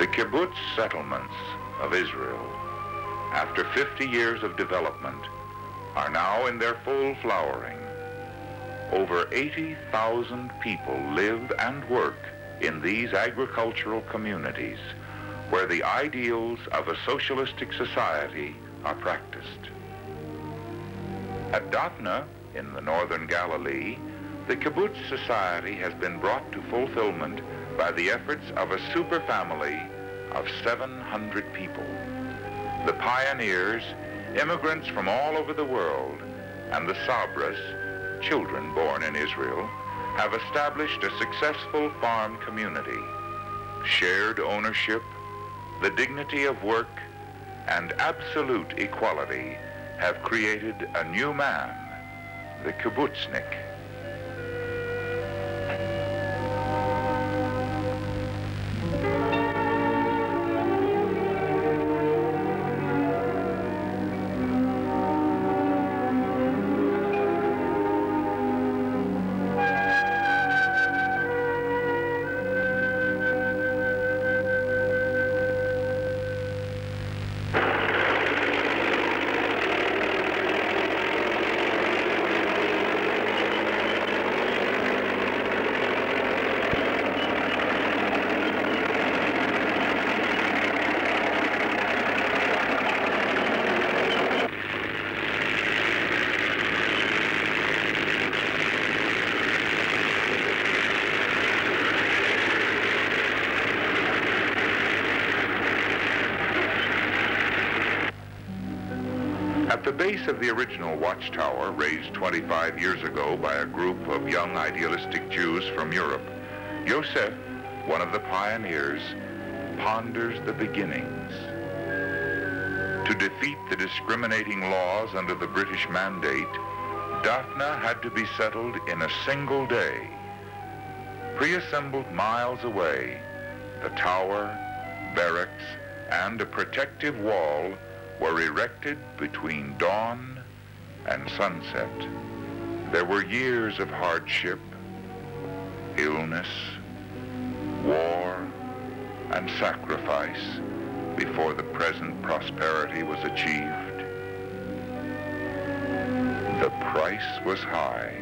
The kibbutz settlements of Israel, after 50 years of development, are now in their full flowering. Over 80,000 people live and work in these agricultural communities where the ideals of a socialistic society are practiced. At Dafna, in the northern Galilee, the kibbutz society has been brought to fulfillment by the efforts of a superfamily of 700 people. The pioneers, immigrants from all over the world, and the sabras, children born in Israel, have established a successful farm community. Shared ownership, the dignity of work, and absolute equality have created a new man, the kibbutznik. At the base of the original watchtower, raised 25 years ago by a group of young idealistic Jews from Europe, Yosef, one of the pioneers, ponders the beginnings. To defeat the discriminating laws under the British mandate, Dafna had to be settled in a single day. Pre-assembled miles away, the tower, barracks, and a protective wall were erected between dawn and sunset. There were years of hardship, illness, war, and sacrifice before the present prosperity was achieved. The price was high.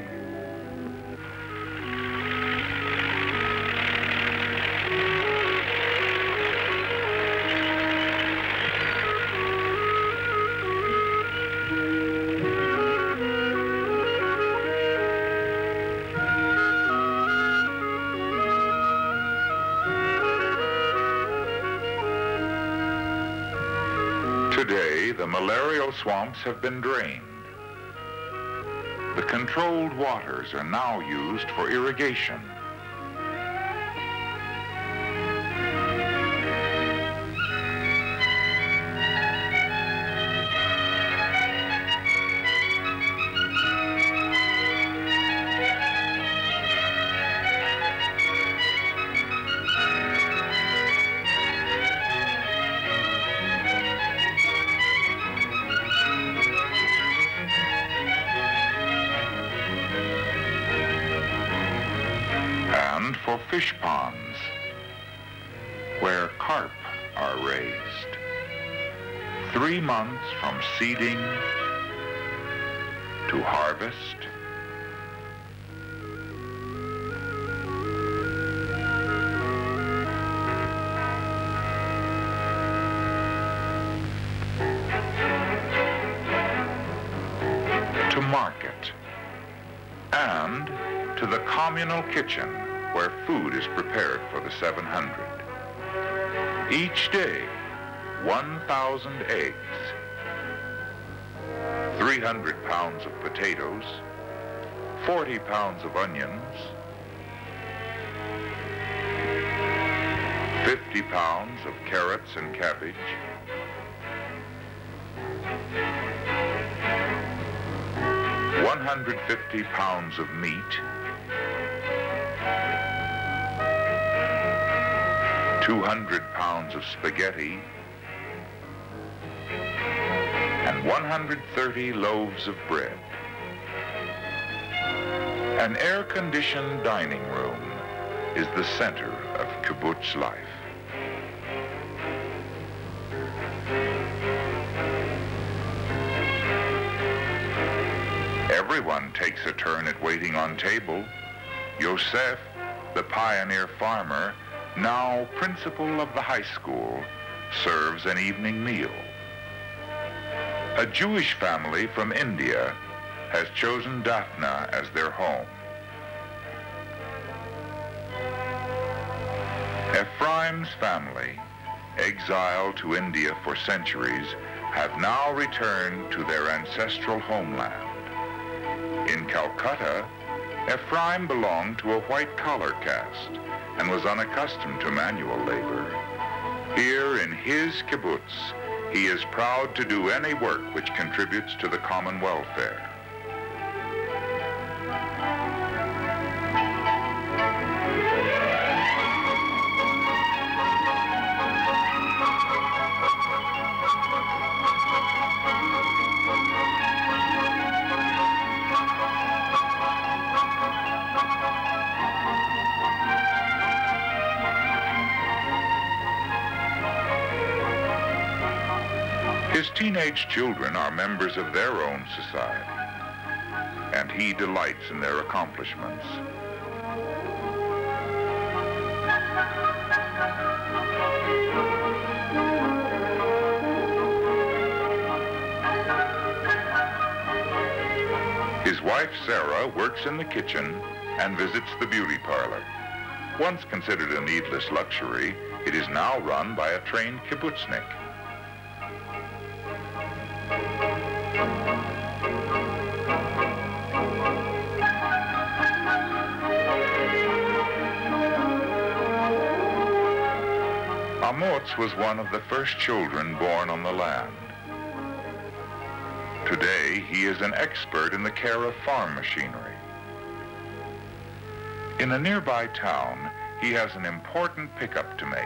Today, the malarial swamps have been drained. The controlled waters are now used for irrigation. For fish ponds, where carp are raised. 3 months from seeding to harvest, to market, and to the communal kitchen, where food is prepared for the 700. Each day, 1,000 eggs, 300 pounds of potatoes, 40 pounds of onions, 50 pounds of carrots and cabbage, 150 pounds of meat, 200 pounds of spaghetti, and 130 loaves of bread. An air-conditioned dining room is the center of kibbutz life. Everyone takes a turn at waiting on table. Yosef, the pioneer farmer, now principal of the high school, serves an evening meal. A Jewish family from India has chosen Dafna as their home. Ephraim's family, exiled to India for centuries, have now returned to their ancestral homeland. In Calcutta, Ephraim belonged to a white-collar caste and was unaccustomed to manual labor. Here in his kibbutz, he is proud to do any work which contributes to the common welfare. His teenage children are members of their own society, and he delights in their accomplishments. His wife, Sarah, works in the kitchen and visits the beauty parlor. Once considered a needless luxury, it is now run by a trained kibbutznik. Amotz was one of the first children born on the land. Today, he is an expert in the care of farm machinery. In a nearby town, he has an important pickup to make.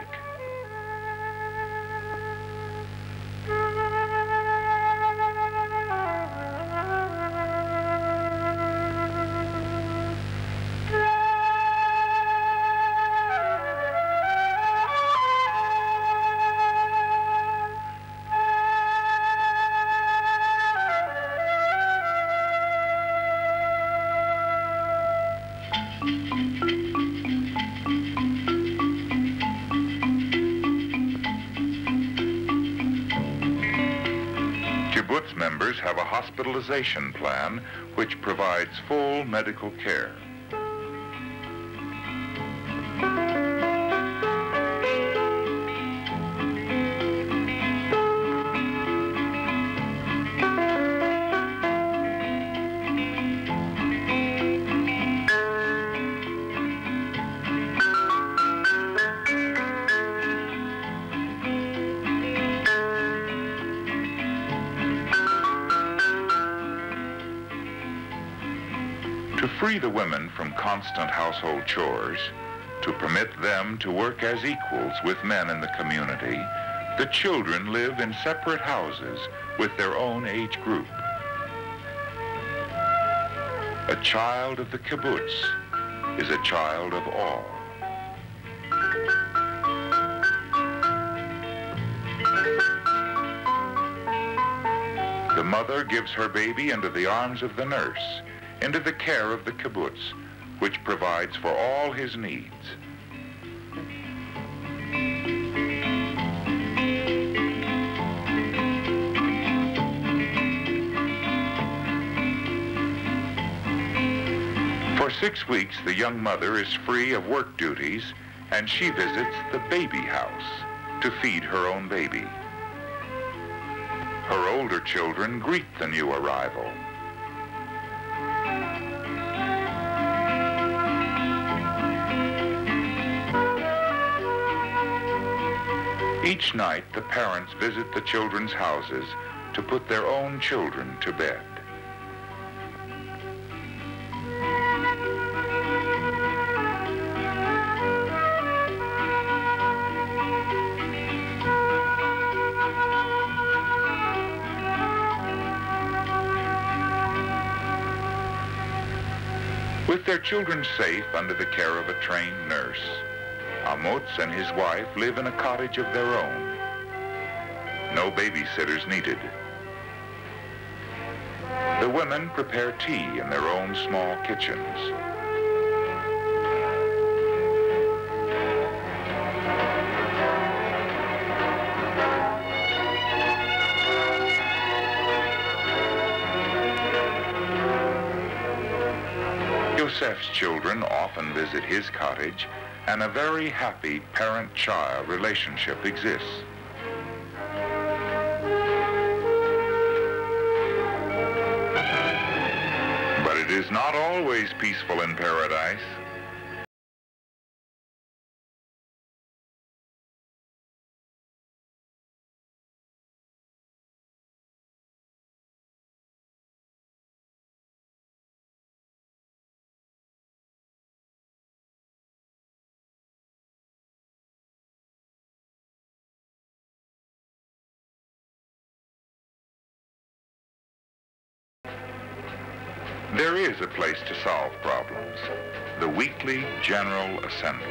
Kibbutz members have a hospitalization plan which provides full medical care. To free the women from constant household chores, to permit them to work as equals with men in the community, the children live in separate houses with their own age group. A child of the kibbutz is a child of all. The mother gives her baby into the arms of the nurse, into the care of the kibbutz, which provides for all his needs. For 6 weeks, the young mother is free of work duties, and she visits the baby house to feed her own baby. Her older children greet the new arrival. Each night, the parents visit the children's houses to put their own children to bed. With their children safe under the care of a trained nurse, Amotz and his wife live in a cottage of their own. No babysitters needed. The women prepare tea in their own small kitchens. Yosef's children often visit his cottage, and a very happy parent-child relationship exists. But it is not always peaceful in paradise. There is a place to solve problems, the weekly General Assembly.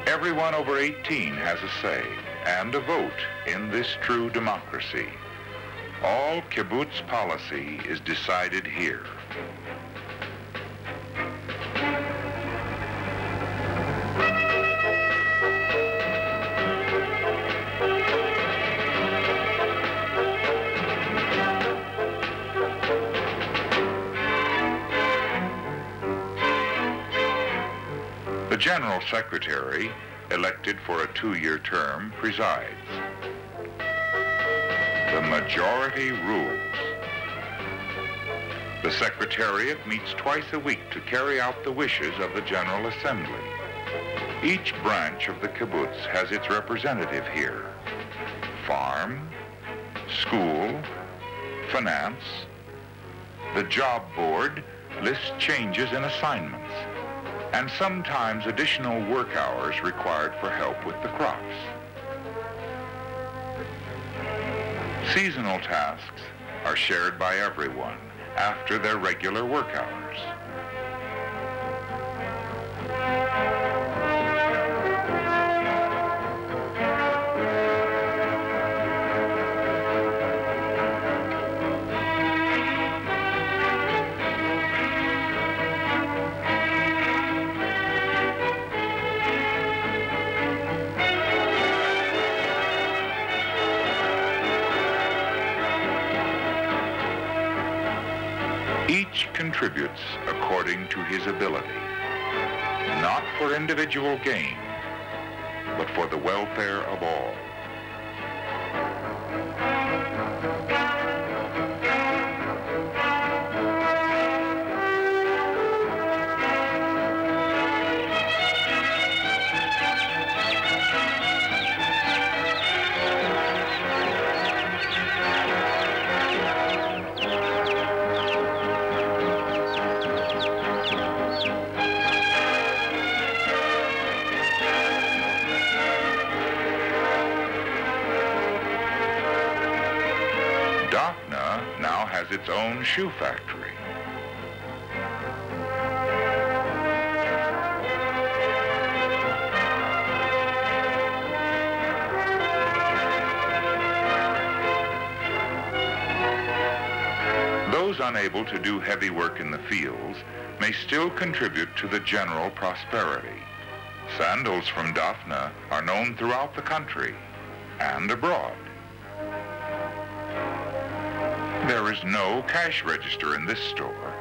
Everyone over 18 has a say and a vote in this true democracy. All kibbutz policy is decided here. The General Secretary, elected for a 2-year term, presides. The majority rules. The Secretariat meets twice a week to carry out the wishes of the General Assembly. Each branch of the kibbutz has its representative here. Farm, school, finance. The job board lists changes in assignments, and sometimes additional work hours required for help with the crops. Seasonal tasks are shared by everyone after their regular work hours. Each contributes according to his ability, not for individual gain, but for the welfare of all. Dafna now has its own shoe factory. Those unable to do heavy work in the fields may still contribute to the general prosperity. Sandals from Dafna are known throughout the country and abroad. There is no cash register in this store.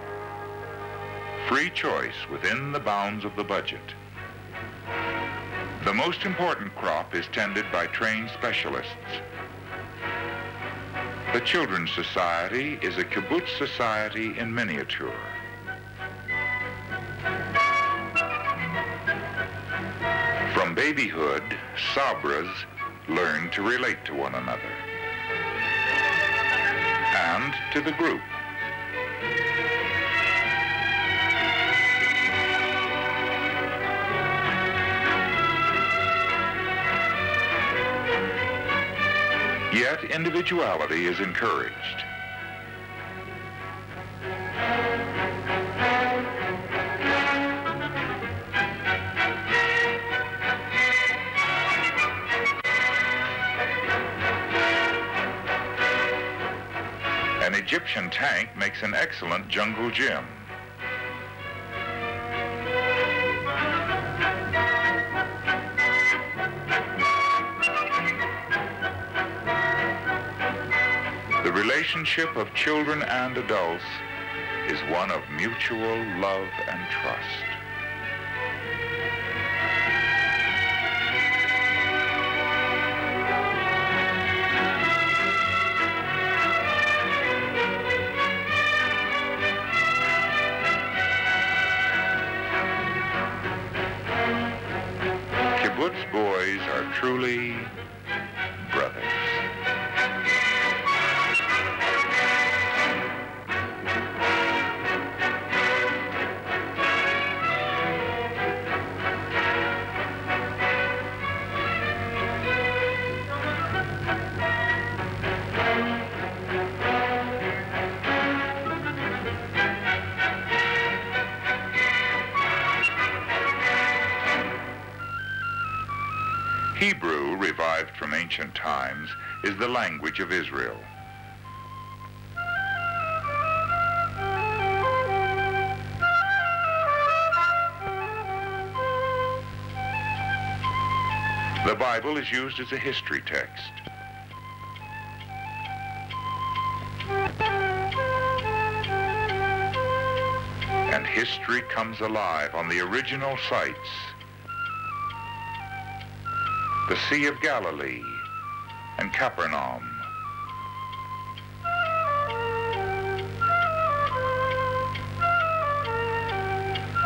Free choice within the bounds of the budget. The most important crop is tended by trained specialists. The Children's Society is a kibbutz society in miniature. From babyhood, sabras learn to relate to one another and to the group. Yet individuality is encouraged. An Egyptian ammunition tank makes an excellent jungle gym. The relationship of children and adults is one of mutual love and trust. Kibbutz boys are truly brothers. Hebrew, revived from ancient times, is the language of Israel. The Bible is used as a history text. And history comes alive on the original sites. The Sea of Galilee and Capernaum.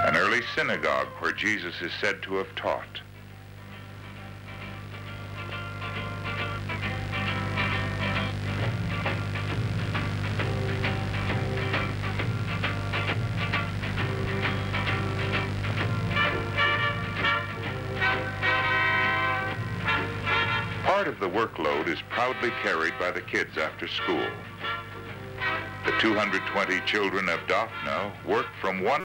An early synagogue where Jesus is said to have taught. Part of the workload is proudly carried by the kids after school. The 220 children of Dafna work from one